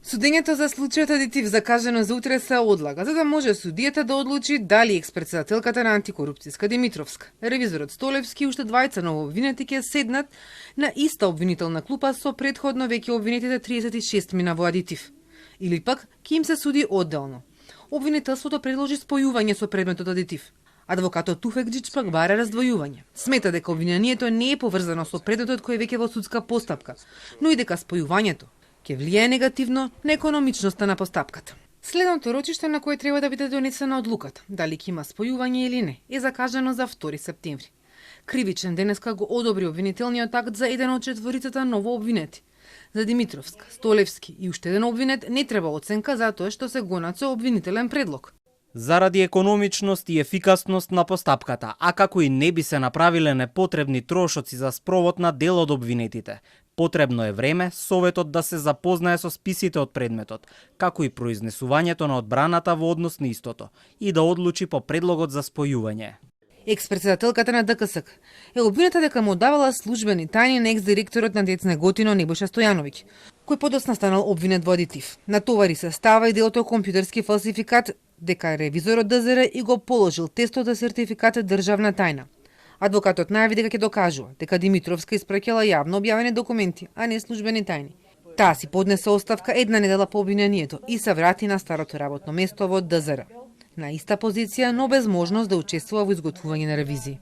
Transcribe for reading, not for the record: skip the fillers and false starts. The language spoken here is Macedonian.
Судењето за случајот адитив закажано за утре се одлага, за да може судијата да одлучи дали експредседателката на антикорупцијска Димитровска, ревизорот Столевски и уште двајца новообвинети ќе седнат на иста обвинителна клупа со претходно веќе обвинетите 36 мина во адитив. Или пак ќе им се суди одделно. Обвинителството предложи спојување со предметот адитив. Адвокатот Туфекџич пак бара раздвојување. Смета дека обвинението не е поврзано со предметот кој е веќе во судска постапка, но и дека спојувањето ќе влијае негативно на економичноста на постапката. Следното рочиште на кое треба да биде донесена одлуката, дали ќе има спојување или не, е закажано за 2 септември. Кривичен денеска го одобри обвинителниот акт за еден од четворицата ново обвинети. За Димитровска, Столевски и уште еден обвинет не треба оценка затоа што се гонат со обвинителен предлог. Заради економичност и ефикасност на постапката, а како и не би се направиле непотребни трошоци за спровод на дел од обвинетите, потребно е време Советот да се запознае со списите од предметот, како и произнесувањето на одбраната во однос на истото и да одлучи по предлогот за спојување. Експредседателката на ДКСК е обвинета дека му давала службени тајни на екс-директорот на ТЕЦ Неготино Небојша Стојановиќ, кој подосна станал обвинет во адитив. Натовари се става и делото компјутерски фалсификат дека ревизорот ДЗР и го положил тестот за сертификат државна тајна. Адвокатот најави дека ќе докажува дека Димитровска испраќала јавно објавени документи, а не службени тајни. Таа си поднесе оставка една недела по обвинението и се врати на старото работно место во ДЗР. На иста позиција, но без можност да учествува во изготвување на ревизии.